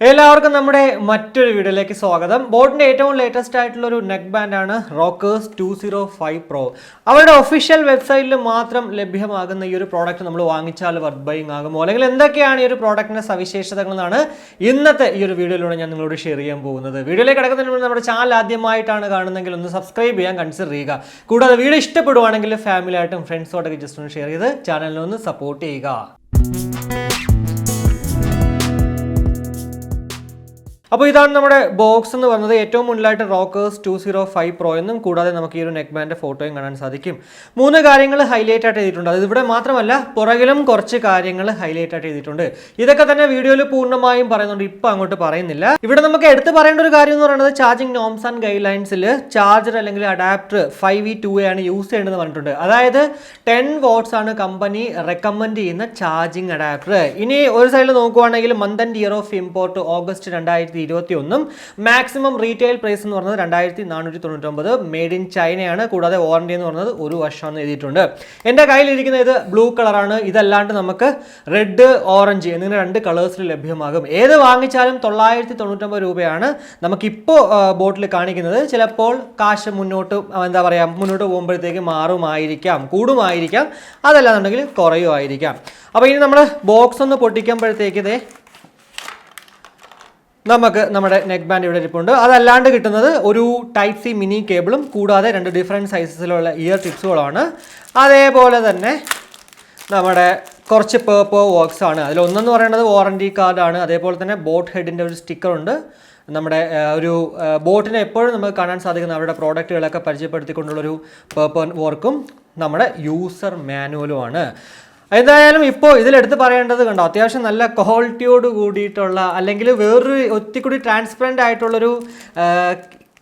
എല്ലാവർക്കും നമ്മുടെ മറ്റൊരു വീഡിയോയിലേക്ക് സ്വാഗതം. ബോട്ടിന്റെ ഏറ്റവും ലേറ്റസ്റ്റ് ആയിട്ടുള്ള ഒരു നെക്ക് ബാൻഡ് ആണ് റോക്കേഴ്സ് 205 Pro. അവരുടെ ഒഫീഷ്യൽ വെബ്സൈറ്റിൽ മാത്രം ലഭ്യമാകുന്ന ഈ ഒരു പ്രോഡക്റ്റ് നമ്മൾ വാങ്ങിച്ചാൽ വർത്ത് ബൈയിങ് ആകുമോ, അല്ലെങ്കിൽ എന്തൊക്കെയാണ് ഈ ഒരു പ്രോഡക്റ്റിന്റെ സവിശേഷതകൾ എന്നാണ് ഇന്നത്തെ ഈ ഒരു വീഡിയോയിലൂടെ ഞാൻ നിങ്ങളോട് ഷെയർ ചെയ്യാൻ പോകുന്നത്. വീഡിയോയിലേക്ക് കിടക്കുന്നതിന് മുമ്പ് നമ്മുടെ ചാനൽ ആദ്യമായിട്ടാണ് കാണുന്നതെങ്കിൽ ഒന്ന് സബ്സ്ക്രൈബ് ചെയ്യാൻ കൺസിഡർ ചെയ്യുക. കൂടാതെ വീഡിയോ ഇഷ്ടപ്പെടുവാണെങ്കിൽ ഫാമിലി ആയിട്ടും ഫ്രണ്ട്സോടൊക്കെ ജസ്റ്റ് ഒന്ന് ഷെയർ ചെയ്ത് ചാനലിനെ ഒന്ന് സപ്പോർട്ട് ചെയ്യുക. അപ്പോൾ ഇതാണ് നമ്മുടെ ബോക്സ് എന്ന് പറയുന്നത്. ഏറ്റവും മുന്നിലായിട്ട് റോക്കേഴ്സ് 205 Pro എന്നും കൂടാതെ നമുക്ക് ഈ ഒരു നെക്ക് ബാൻഡ് ഫോട്ടോയും കാണാൻ സാധിക്കും. 3 കാര്യങ്ങൾ ഹൈലൈറ്റ് ആയിട്ട് എഴുതിയിട്ടുണ്ട്. അത് ഇവിടെ മാത്രമല്ല, പുറകിലും കുറച്ച് കാര്യങ്ങൾ ഹൈലൈറ്റ് ആയിട്ട് എഴുതിയിട്ടുണ്ട്. ഇതൊക്കെ തന്നെ വീഡിയോയിൽ പൂർണ്ണമായും പറയുന്നുണ്ട്, ഇപ്പം അങ്ങോട്ട് പറയുന്നില്ല. ഇവിടെ നമുക്ക് എടുത്ത് പറയേണ്ട ഒരു കാര്യം എന്ന് പറയുന്നത്, ചാർജിങ് നോംസ് ആൻഡ് ഗൈഡ് ലൈൻസിൽ ചാർജർ അല്ലെങ്കിൽ അഡാപ്റ്റർ 5V2A ആണ് യൂസ് ചെയ്യേണ്ടതെന്ന് പറഞ്ഞിട്ടുണ്ട്. അതായത് 10 watts ആണ് കമ്പനി റെക്കമെൻഡ് ചെയ്യുന്ന ചാർജിങ് അഡാപ്റ്റർ. ഇനി ഒരു സൈഡിൽ നോക്കുവാണെങ്കിൽ month and year of import August 2021, maximum retail price എന്ന് പറയുന്നത് 2499, മെയ്ഡ് ഇൻ ചൈനയാണ്. കൂടാതെ വാറണ്ടി എന്ന് പറയുന്നത് 1 വർഷമാണെന്ന് എഴുതിയിട്ടുണ്ട്. എൻ്റെ കയ്യിലിരിക്കുന്ന ഇത് ബ്ലൂ കളറാണ്. ഇതല്ലാണ്ട് നമുക്ക് റെഡ്, ഓറഞ്ച് എന്നിങ്ങനെ 2 കളേഴ്സിൽ ലഭ്യമാകും. ഏത് വാങ്ങിച്ചാലും 999 രൂപയാണ് നമുക്കിപ്പോൾ ബോട്ടിൽ കാണിക്കുന്നത്. ചിലപ്പോൾ കാശ് മുന്നോട്ട് പോകുമ്പോഴത്തേക്ക് മാറുമായിരിക്കാം, കൂടുമായിരിക്കാം, അതല്ലാന്നുണ്ടെങ്കിൽ കുറയുമായിരിക്കാം. അപ്പോൾ ഇനി നമ്മൾ ബോക്സ് ഒന്ന് പൊട്ടിക്കുമ്പോഴത്തേക്ക് ഇതേ നമുക്ക് നമ്മുടെ നെക്ക് ബാൻഡ് ഇവിടെ ഇരിപ്പുണ്ട്. അതല്ലാണ്ട് കിട്ടുന്നത് ഒരു ടൈപ്പ് സി മിനി കേബിളും കൂടാതെ 2 ഡിഫറെൻറ്റ് സൈസസിലുള്ള ഇയർ ടിപ്സുകളാണ്. അതേപോലെ തന്നെ നമ്മുടെ കുറച്ച് പേപ്പർ വർക്ക്സ് ആണ്. അതിലൊന്നെന്ന് പറയുന്നത് വാറണ്ടി കാർഡാണ്. അതേപോലെ തന്നെ ബോട്ട് ഹെഡിൻ്റെ ഒരു സ്റ്റിക്കറുണ്ട്. നമ്മുടെ ഒരു ബോട്ടിനെ എപ്പോഴും നമുക്ക് കാണാൻ സാധിക്കുന്ന അവരുടെ പ്രോഡക്റ്റുകളൊക്കെ പരിചയപ്പെടുത്തിക്കൊണ്ടുള്ളൊരു പേപ്പർ വർക്കും നമ്മുടെ യൂസർ മാനുവലുമാണ്. എന്തായാലും ഇപ്പോൾ ഇതിലെടുത്ത് പറയേണ്ടത് കണ്ടോ, അത്യാവശ്യം നല്ല ക്വാളിറ്റിയോട് കൂടിയിട്ടുള്ള, അല്ലെങ്കിൽ വേറൊരു ഒത്തിരി ട്രാൻസ്പെറൻ്റ് ആയിട്ടുള്ളൊരു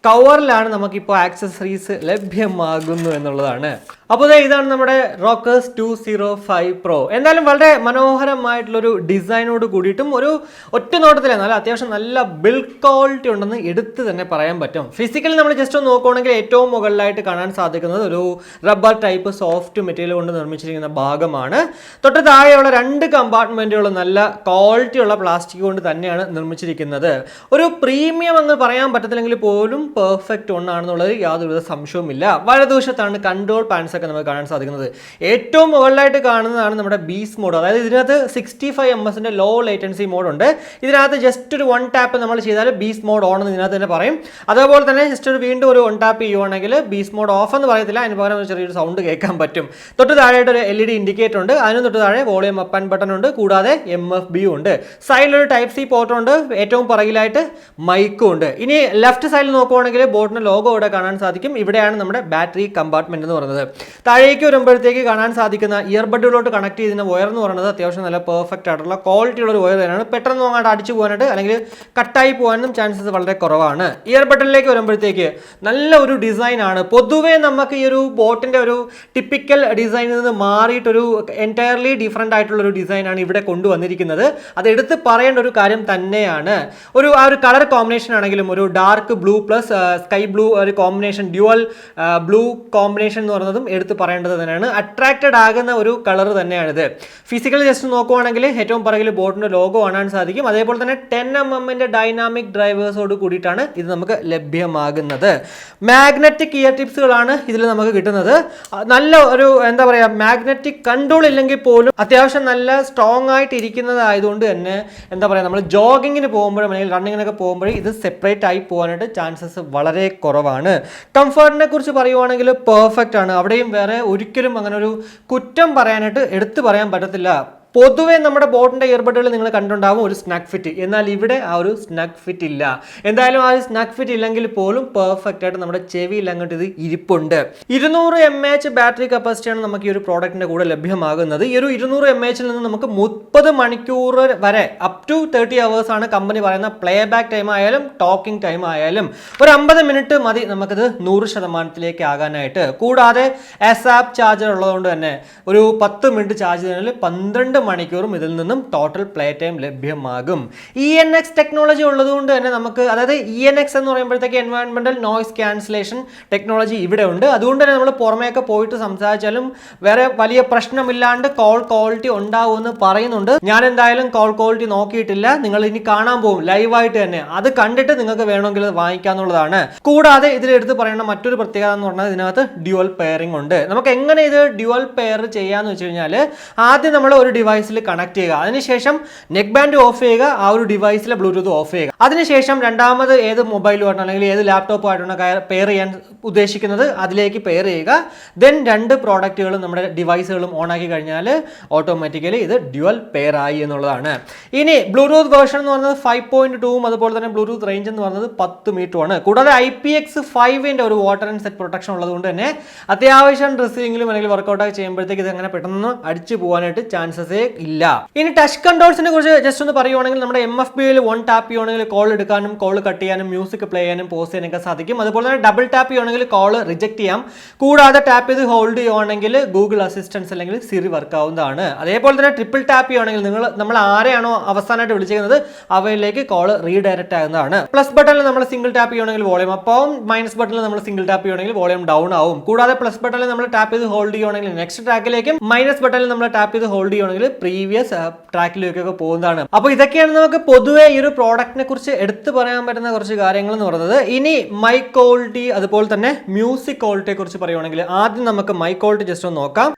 കവറിലാണ് നമുക്കിപ്പോൾ ആക്സസറീസ് ലഭ്യമാകുന്നു എന്നുള്ളതാണ്. അപ്പോൾ ഇതാണ് നമ്മുടെ റോക്കേഴ്സ് 205 Pro. എന്തായാലും വളരെ മനോഹരമായിട്ടുള്ളൊരു ഡിസൈനോട് കൂടിയിട്ടും ഒരു ഒറ്റ നോട്ടത്തിലെ അത്യാവശ്യം നല്ല ബിൽഡ് ക്വാളിറ്റി ഉണ്ടെന്ന് എടുത്ത് തന്നെ പറയാൻ പറ്റും. ഫിസിക്കലി നമ്മൾ ജസ്റ്റ് ഒന്ന് നോക്കുകയാണെങ്കിൽ ഏറ്റവും മുകളിലായിട്ട് കാണാൻ സാധിക്കുന്നത് ഒരു റബ്ബർ ടൈപ്പ് സോഫ്റ്റ് മെറ്റീരിയൽ കൊണ്ട് നിർമ്മിച്ചിരിക്കുന്ന ഭാഗമാണ്. തൊട്ട് താഴെയുള്ള 2 കമ്പാർട്ട്മെൻറ്റുകളും നല്ല ക്വാളിറ്റിയുള്ള പ്ലാസ്റ്റിക് കൊണ്ട് തന്നെയാണ് നിർമ്മിച്ചിരിക്കുന്നത്. ഒരു പ്രീമിയം എന്ന് പറയാൻ പറ്റത്തില്ലെങ്കിൽ പോലും പെർഫെക്റ്റ് ഒന്നാണെന്നുള്ളത് യാതൊരുവിധ സംശയവുമില്ല. വലതുവശത്താണ് കൺട്രോൾ പാൻസ് ഒക്കെ നമുക്ക് കാണാൻ സാധിക്കുന്നത്. ഏറ്റവും മുകളിലായിട്ട് കാണുന്നതാണ് നമ്മുടെ ബീസ് മോഡ്. അതായത് ഇതിനകത്ത് 65 ms ലോ ലേറ്റൻസി മോഡ് ഉണ്ട്. ഇതിനകത്ത് ജസ്റ്റ് ഒരു 1 ടാപ്പ് നമ്മൾ ചെയ്താൽ ബീസ് മോഡ് ഓൺ എന്ന് ഇതിനകത്ത് തന്നെ പറയും. അതേപോലെ തന്നെ ജസ്റ്റ് വീണ്ടും ഒരു 1 ടാപ്പ് ചെയ്യുവാണെങ്കിൽ ബീസ് മോഡ് ഓഫ് എന്ന് പറയത്തില്ല, അതിന് പകരം ഒരു ചെറിയൊരു സൗണ്ട് കേൾക്കാൻ പറ്റും. തൊട്ട് താഴെയായിട്ട് ഒരു LED ഇൻഡിക്കേറ്റർ ഉണ്ട്. അതിന് തൊട്ട് താഴെ വോളിയം അപ്പ് ആൻഡ് ബട്ടൺ ഉണ്ട്. കൂടാതെ MFB ഉണ്ട്. സൈഡിലൊരു ടൈപ്പ് സി പോർട്ട് ഉണ്ട്. ഏറ്റവും പുറകിലായിട്ട് മൈക്കും ഉണ്ട്. ഇനി ലെഫ്റ്റ് സൈഡിൽ നോക്കുവാണെങ്കിൽ ബോട്ടിന്റെ ലോഗോ ഇവിടെ കാണാൻ സാധിക്കും. ഇവിടെയാണ് നമ്മുടെ ബാറ്ററി കമ്പാർട്ട്മെന്റ് എന്ന് പറയുന്നത്. താഴേക്ക് വരുമ്പോഴത്തേക്ക് കാണാൻ സാധിക്കുന്ന ഇയർബഡുകളോട്ട് കണക്ട് ചെയ്യുന്ന വയർ എന്ന് പറയുന്നത് അത്യാവശ്യം നല്ല പെർഫെക്റ്റ് ആയിട്ടുള്ള ക്വാളിറ്റി ഉള്ള ഒരു വയർ തന്നെയാണ്. പെട്ടെന്ന് അങ്ങോട്ട് അടിച്ചു പോകാനായിട്ട് അല്ലെങ്കിൽ കട്ടായി പോകാനും ചാൻസസ് വളരെ കുറവാണ്. ഇയർബഡിലേക്ക് വരുമ്പോഴത്തേക്ക് നല്ല ഒരു ഡിസൈൻ ആണ്. പൊതുവേ നമുക്ക് ഈ ഒരു ബോട്ടിന്റെ ഒരു ടിപ്പിക്കൽ ഡിസൈനിൽ നിന്ന് മാറിയിട്ടൊരു എൻറ്റയർലി ഡിഫറെൻ്റ് ആയിട്ടുള്ള ഒരു ഡിസൈനാണ് ഇവിടെ കൊണ്ടുവന്നിരിക്കുന്നത്. അത് എടുത്ത് പറയേണ്ട ഒരു കാര്യം തന്നെയാണ്. ആ ഒരു കളർ കോമ്പിനേഷൻ ആണെങ്കിലും ഒരു dark blue plus sky blue ഒരു കോമ്പിനേഷൻ, ഡ്യുവൽ ബ്ലൂ കോമ്പിനേഷൻ എന്ന് പറയുന്നതും എടുത്ത് പറയേണ്ടത് തന്നെയാണ്. അട്രാക്റ്റഡ് ആകുന്ന ഒരു കളർ തന്നെയാണിത്. ഫിസിക്കലി ജസ്റ്റ് നോക്കുവാണെങ്കിൽ ഏറ്റവും പുറകിൽ ബോട്ടിന്റെ ലോഗോ കാണാൻ സാധിക്കും. അതേപോലെ തന്നെ 10mm ഡൈനാമിക് ഡ്രൈവേഴ്സോട് കൂടിയിട്ടാണ് ഇത് നമുക്ക് ലഭ്യമാകുന്നത്. മാഗ്നറ്റിക് ഇയർ ടിപ്സുകളാണ് ഇതിൽ നമുക്ക് കിട്ടുന്നത്. നല്ല ഒരു മാഗ്നറ്റിക് കൺട്രോൾ ഇല്ലെങ്കിൽ പോലും അത്യാവശ്യം നല്ല സ്ട്രോങ് ആയിട്ട് ഇരിക്കുന്നതായതുകൊണ്ട് തന്നെ നമ്മൾ ജോഗിങ്ങിന് പോകുമ്പോഴും അല്ലെങ്കിൽ റണ്ണിങ്ങിനൊക്കെ പോകുമ്പോഴും ഇത് സെപ്പറേറ്റ് ആയി പോകാനായിട്ട് ചാൻസസ് വളരെ കുറവാണ്. കംഫർട്ടിനെ കുറിച്ച് പറയുവാണെങ്കിൽ പെർഫെക്റ്റ് ആണ്. അവിടെയും വേറെ ഒരിക്കലും അങ്ങനെ ഒരു കുറ്റം പറയാനായിട്ട് എടുത്തു പറയാൻ പറ്റത്തില്ല. പൊതുവേ നമ്മുടെ ബോട്ടിന്റെ ഇയർബഡുകൾ നിങ്ങൾ കണ്ടിട്ടുണ്ടാവും ഒരു സ്നഗ് ഫിറ്റ്. എന്നാൽ ഇവിടെ ആ ഒരു സ്നഗ് ഫിറ്റ് ഇല്ല. എന്തായാലും ആ ഒരു സ്നഗ് ഫിറ്റ് ഇല്ലെങ്കിൽ പോലും പെർഫെക്റ്റ് ആയിട്ട് നമ്മുടെ ചെവിയിൽ അങ്ങോട്ട് ഇത് ഇരിപ്പുണ്ട്. 200 mAh ബാറ്ററി കപ്പാസിറ്റിയാണ് നമുക്ക് ഈ ഒരു പ്രോഡക്റ്റിന്റെ കൂടെ ലഭ്യമാകുന്നത്. ഈ ഒരു 200 mAh നിന്ന് നമുക്ക് 30 മണിക്കൂർ വരെ അപ് ടു 30 hours ആണ് കമ്പനി പറയുന്ന പ്ലേ ബാക്ക് ടൈം ആയാലും ടോക്കിംഗ് ടൈം ആയാലും. ഒരു 50 മിനിറ്റ് മതി നമുക്കിത് 100% ആകാനായിട്ട്. കൂടാതെ ASAP ചാർജർ ഉള്ളതുകൊണ്ട് തന്നെ ഒരു 10 മിനിറ്റ് ചാർജ് ചെയ്താൽ 12 മണിക്കൂറും ഇതിൽ നിന്നും ടോട്ടൽ പ്ലേ ടൈം ലഭ്യമാകും. ENX ടെക്നോളജി ഉള്ളതുകൊണ്ട് തന്നെ നമുക്ക്, അതായത് ENX എന്ന് പറയുമ്പോഴത്തേക്ക് എൻവയോൺമെന്റൽ നോയ്സ് ക്യാൻസലേഷൻ ടെക്നോളജി ഇവിടെ ഉണ്ട്. അതുകൊണ്ട് തന്നെ നമ്മൾ പുറമേയൊക്കെ പോയിട്ട് സംസാരിച്ചാലും വേറെ വലിയ പ്രശ്നമില്ലാണ്ട് കോൾ ക്വാളിറ്റി ഉണ്ടാവുമെന്ന് പറയുന്നുണ്ട്. ഞാൻ എന്തായാലും കോൾ ക്വാളിറ്റി നോക്കിയിട്ടില്ല, നിങ്ങൾ ഇനി കാണാൻ പോകും ലൈവായിട്ട് തന്നെ. അത് കണ്ടിട്ട് നിങ്ങൾക്ക് വേണമെങ്കിൽ അത് വാങ്ങിക്കാന്നുള്ളതാണ്. കൂടാതെ ഇതിലെടുത്ത് പറയേണ്ട മറ്റൊരു പ്രത്യേകത എന്ന് പറഞ്ഞാൽ ഇതിനകത്ത് ഡ്യുവൽ പെയറിംഗ് ഉണ്ട്. നമുക്ക് എങ്ങനെ ഇത് ഡ്യുവൽ പെയർ ചെയ്യാന്ന് വെച്ച് കഴിഞ്ഞാൽ ആദ്യം നമ്മൾ ഒരു ഡിവൈസിൽ കണക്ട് ചെയ്യുക, അതിനുശേഷം നെക്ക് ബാൻഡ് ഓഫ് ചെയ്യുക, ആ ഒരു ഡിവൈസിലെ ബ്ലൂടൂത്ത് ഓഫ് ചെയ്യുക. അതിനുശേഷം രണ്ടാമത് ഏത് മൊബൈലുമായിട്ടോ അല്ലെങ്കിൽ ഏത് ലാപ്ടോപ്പുമായിട്ടാണ് പെയർ ചെയ്യാൻ ഉദ്ദേശിക്കുന്നത് അതിലേക്ക് പെയർ ചെയ്യുക. ദെൻ രണ്ട് പ്രോഡക്റ്റുകളും നമ്മുടെ ഡിവൈസുകളും ഓൺ ആക്കി കഴിഞ്ഞാൽ ഓട്ടോമാറ്റിക്കലി ഇത് ഡ്യുവൽ പെയർ ആയി എന്നുള്ളതാണ്. ഇനി ബ്ലൂടൂത്ത് വേർഷൻ എന്ന് പറയുന്നത് 5.2 അതുപോലെ തന്നെ ബ്ലൂടൂത്ത് റേഞ്ച് എന്ന് പറയുന്നത് 10 മീറ്ററുമാണ്. കൂടാതെ IPX5 ഒരു വാട്ടർ ആൻഡ് സെറ്റ് പ്രൊട്ടക്ഷൻ ഉള്ളതുകൊണ്ട് തന്നെ അത്യാവശ്യം ഡ്രസ്സിങ്ങിലും അല്ലെങ്കിൽ വർക്കൗട്ടൊക്കെ ചെയ്യുമ്പോഴത്തേക്ക് ഇത് അങ്ങനെ പെട്ടെന്ന് അടിച്ചു പോകാനായിട്ട് ചാൻസസേ ഇല്ല. ഇനി ടച്ച് കൺട്രോൾസിനെ കുറിച്ച് ജസ്റ്റ് ഒന്ന് പറയുവാണെങ്കിൽ നമ്മുടെ MFBയിൽ 1 ടാപ്പ് ചെയ്യുവാണെങ്കിൽ കോൾ എടുക്കാനും കോൾ കട്ട് ചെയ്യാനും മ്യൂസിക് പ്ലേ ചെയ്യാനും പോസ് ചെയ്യാനൊക്കെ സാധിക്കും. അതുപോലെ തന്നെ ഡബിൾ ടാപ്പ് ചെയ്യുവാണെങ്കിൽ കോൾ റിജക്ട് ചെയ്യാം. കൂടാതെ ടാപ്പ് ചെയ്ത് ഹോൾഡ് ചെയ്യുവാണെങ്കിൽ ഗൂഗിൾ അസിസ്റ്റൻസ് അല്ലെങ്കിൽ സിറി വർക്ക് ആവുന്നതാണ്. അതേപോലെ തന്നെ ട്രിപ്പിൾ ടാപ്പ് ചെയ്യുവാണെങ്കിൽ നമ്മൾ ആരെയാണോ അവസാനമായിട്ട് വിളിച്ചിരിക്കുന്നത് അവയിലേക്ക് കോൾ റീഡയറക്റ്റ് ആകുന്നതാണ്. പ്ലസ് ബട്ടണിൽ നമ്മൾ സിംഗിൾ ടാപ്പ് ചെയ്യുവാണെങ്കിൽ വോളിയം അപ്പ് ആവും, മൈനസ് ബട്ടണിൽ നമ്മൾ സിംഗിൾ ടാപ്പ് ചെയ്യുവാണെങ്കിൽ വോളിയം ഡൗൺ ആവും. കൂടാതെ പ്ലസ് ബട്ടണിൽ നമ്മൾ ടാപ്പ് ചെയ്ത് ഹോൾഡ് ചെയ്യുവാണെങ്കിൽ നെക്സ്റ്റ് ട്രാക്കിലേക്കും, മൈനസ് ബട്ടണിൽ നമ്മൾ ടാപ്പ് ചെയ്ത് ഹോൾഡ് ചെയ്യുവാണെങ്കിൽ പ്രീവിയസ് ട്രാക്കിലേക്കൊക്കെ പോകുന്നതാണ്. അപ്പോൾ ഇതൊക്കെയാണ് നമുക്ക് പൊതുവെ ഈ ഒരു പ്രോഡക്റ്റിനെ കുറിച്ച് എടുത്തു പറയാൻ പറ്റുന്ന കുറച്ച് കാര്യങ്ങൾ എന്ന് പറയുന്നത്. ഇനി മൈക്ക് ക്വാളിറ്റി അതുപോലെ തന്നെ മ്യൂസിക് ക്വാളിറ്റിയെ കുറിച്ച് പറയുവാണെങ്കിൽ ആദ്യം നമുക്ക് മൈക്ക് ക്വാളിറ്റി ജസ്റ്റ് ഒന്ന് നോക്കാം.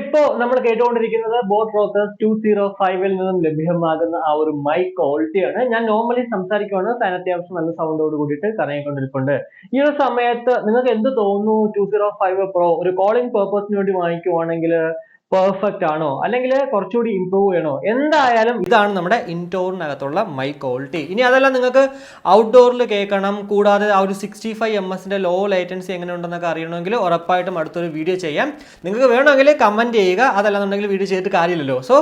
ഇപ്പോ നമ്മൾ കേട്ടുകൊണ്ടിരിക്കുന്നത് ബോട്ട് റോക്കേഴ്സ് 205 നിന്നും ലഭ്യമാകുന്ന ആ ഒരു മൈക്ക് ക്വാളിറ്റിയാണ്. ഞാൻ നോർമലി സംസാരിക്കുവാണ്, ഫാൻ അത്യാവശ്യം നല്ല സൗണ്ടോട് കൂടിയിട്ട് കറങ്ങിക്കൊണ്ടിരിപ്പുണ്ട്. ഈ ഒരു സമയത്ത് നിങ്ങൾക്ക് എന്ത് തോന്നുന്നു? 205 Pro ഒരു കോളിംഗ് പർപ്പസിന് വേണ്ടി വാങ്ങിക്കുവാണെങ്കിൽ പെർഫെക്റ്റ് ആണോ അല്ലെങ്കിൽ കുറച്ചുകൂടി ഇംപ്രൂവ് ചെയ്യണോ? എന്തായാലും ഇതാണ് നമ്മുടെ ഇൻഡോറിനകത്തുള്ള മൈക്ക് ക്വാളിറ്റി. ഇനി അതെല്ലാം നിങ്ങൾക്ക് ഔട്ട്ഡോറിൽ കേൾക്കണം, കൂടാതെ ആ ഒരു 65 ms ലോ ലേറ്റൻസി എങ്ങനെ ഉണ്ടെന്നൊക്കെ അറിയണമെങ്കിൽ ഉറപ്പായിട്ടും അടുത്തൊരു വീഡിയോ ചെയ്യാം. നിങ്ങൾക്ക് വേണമെങ്കിൽ കമൻറ്റ് ചെയ്യുക, അതല്ലാന്നുണ്ടെങ്കിൽ വീഡിയോ ചെയ്തിട്ട് കാര്യമില്ലല്ലോ. സോ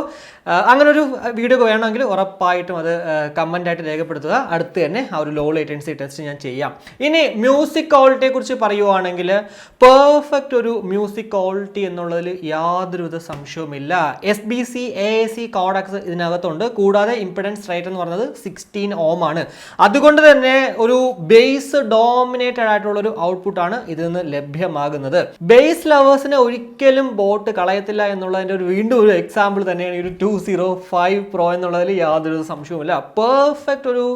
അങ്ങനെ ഒരു വീഡിയോ വേണമെങ്കിൽ ഉറപ്പായിട്ടും അത് കമൻ്റ് ആയിട്ട് രേഖപ്പെടുത്തുക. അടുത്ത് തന്നെ ആ ഒരു ലോ ലേറ്റൻസി ടെസ്റ്റ് ഞാൻ ചെയ്യാം. ഇനി മ്യൂസിക് ക്വാളിറ്റിയെ കുറിച്ച് പറയുവാണെങ്കിൽ പെർഫെക്റ്റ് ഒരു മ്യൂസിക് ക്വാളിറ്റി എന്നുള്ളതിൽ യാതൊരു സംശയവുമില്ല. SBC AAC കോഡക്സ് ഇതിനകത്തുണ്ട്. കൂടാതെ ഇംപിഡൻസ് റേറ്റ് എന്ന് പറയുന്നത് 16 ohm ആണ്. അതുകൊണ്ട് തന്നെ ഒരു ബേസ് ഡോമിനേറ്റഡ് ആയിട്ടുള്ള ഒരു ഔട്ട്പുട്ട് ആണ് ഇതിൽ നിന്ന് ലഭ്യമാകുന്നത്. ബേസ് ലവേഴ്സിനെ ഒരിക്കലും ബോട്ട് കളയത്തില്ല എന്നുള്ളതിന്റെ ഒരു വീണ്ടും ഒരു എക്സാമ്പിൾ തന്നെയാണ് ഈ ഒരു 205 Pro എന്നുള്ളതിൽ യാതൊരു സംശയവുമില്ല. പെർഫെക്റ്റ് ഒരു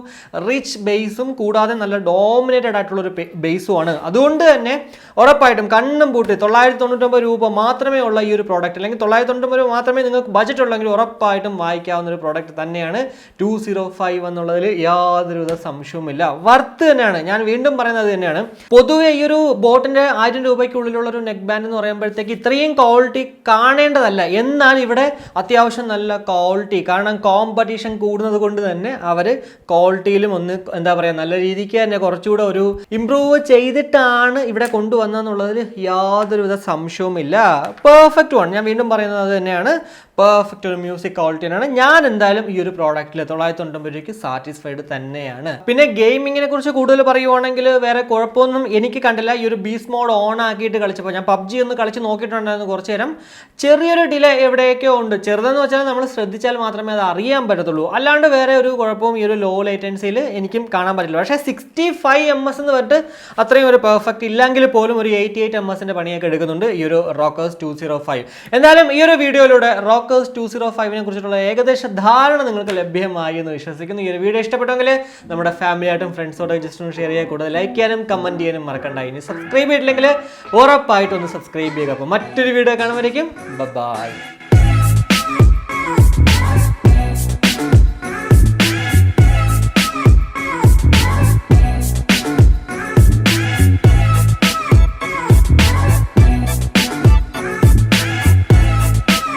റിച്ച് ബേസും കൂടാതെ നല്ല ഡോമിനേറ്റഡ് ആയിട്ടുള്ള ഒരു ബേസും ആണ്. അതുകൊണ്ട് തന്നെ ഉറപ്പായിട്ടും കണ്ണും പൂട്ടി 999 രൂപ മാത്രമേ ഉള്ള ഈ ഒരു പ്രോഡക്റ്റ്, അല്ലെങ്കിൽ 999 രൂപ മാത്രമേ നിങ്ങൾക്ക് ബഡ്ജറ്റ് ഉള്ളെങ്കിൽ ഉറപ്പായിട്ടും വായിക്കാവുന്ന ഒരു പ്രോഡക്റ്റ് തന്നെയാണ് 205 എന്നുള്ളതിൽ യാതൊരുവിധ സംശയവുമില്ല. വർത്ത് തന്നെയാണ്. ഞാൻ വീണ്ടും പറയുന്നത് തന്നെയാണ്. പൊതുവെ ഈ ഒരു ബോട്ടിന്റെ 1000 രൂപയ്ക്കുള്ളിലുള്ള ഒരു നെക്ക് ബാൻഡ് എന്ന് പറയുമ്പോഴത്തേക്ക് ഇത്രയും ക്വാളിറ്റി കാണേണ്ടതല്ല. എന്നാൽ ഇവിടെ അത്യാവശ്യം നല്ല ക്വാളിറ്റി, കാരണം കോമ്പറ്റീഷൻ കൂടുന്നത് കൊണ്ട് തന്നെ അവർ ക്വാളിറ്റിയിലും ഒന്ന് എന്താ പറയുക നല്ല രീതിക്ക് തന്നെ കുറച്ചുകൂടെ ഒരു ഇംപ്രൂവ് ചെയ്തിട്ടാണ് ഇവിടെ കൊണ്ടുവന്നതെന്നുള്ളതിൽ യാതൊരുവിധ സംശയവുമില്ല. പെർഫെക്റ്റ് ആണ്. ഞാൻ വീണ്ടും പറയുന്നത് അത് തന്നെയാണ്. പെർഫെക്റ്റ് ഒരു മ്യൂസിക് ക്വാളിറ്റി ആണ്. ഞാൻ എന്തായാലും ഈ ഒരു പ്രോഡക്റ്റിൽ 999 രൂപയ്ക്ക് സാറ്റിസ്ഫൈഡ് തന്നെയാണ്. പിന്നെ ഗെയിമിങ്ങിനെ കുറിച്ച് കൂടുതൽ പറയുവാണെങ്കിൽ വേറെ കുഴപ്പമൊന്നും എനിക്ക് കണ്ടില്ല. ഈ ഒരു ബീസ്റ്റ് മോഡ് ഓൺ ആക്കിയിട്ട് കളിച്ചപ്പോൾ ഞാൻ PUBG ഒന്ന് കളിച്ച് നോക്കിയിട്ടുണ്ടായിരുന്നു കുറച്ചു നേരം. ചെറിയൊരു ഡിലേ എവിടെയൊക്കെയോ ഉണ്ട്. ചെറുതെന്ന് വെച്ചാൽ നമ്മൾ ശ്രദ്ധിച്ചാൽ മാത്രമേ അത് അറിയാൻ പറ്റത്തുള്ളൂ. അല്ലാണ്ട് വേറെ ഒരു കുഴപ്പവും ഈ ഒരു ലോ ലേറ്റൻസിയിൽ എനിക്കും കാണാൻ പറ്റില്ല. പക്ഷേ 65 ms എന്ന് പറഞ്ഞിട്ട് അത്രയും ഒരു പെർഫെക്റ്റ് ഇല്ലെങ്കിൽ പോലും ഒരു 88 ms പണിയൊക്കെ എടുക്കുന്നുണ്ട് ഈ ഒരു റോക്കേഴ്സ് 205. എന്തായാലും ഈ ഒരു വീഡിയോയിലൂടെ റോക്കേഴ്സ് 205 കുറിച്ചുള്ള ഏകദേശ ധാരണ നിങ്ങൾക്ക് ലഭ്യമായി എന്ന് വിശ്വസിക്കുന്നു. ഈ ഒരു വീഡിയോ ഇഷ്ടപ്പെട്ടെങ്കിൽ നമ്മുടെ ഫാമിലിയായിട്ടും ഫ്രണ്ട്സോടും ജസ്റ്റ് ഒന്ന് ഷെയർ ചെയ്യുക. കൂടുതൽ ലൈക്ക് ചെയ്യാനും കമന്റ് ചെയ്യാനും മറക്കണ്ട. ഇനി സബ്സ്ക്രൈബ് ചെയ്തിട്ടില്ലെങ്കിൽ ഉറപ്പായിട്ടും ഒന്ന് സബ്സ്ക്രൈബ് ചെയ്യുക. അപ്പോൾ മറ്റൊരു വീഡിയോ കാണുമ്പോഴേക്കും ബൈ.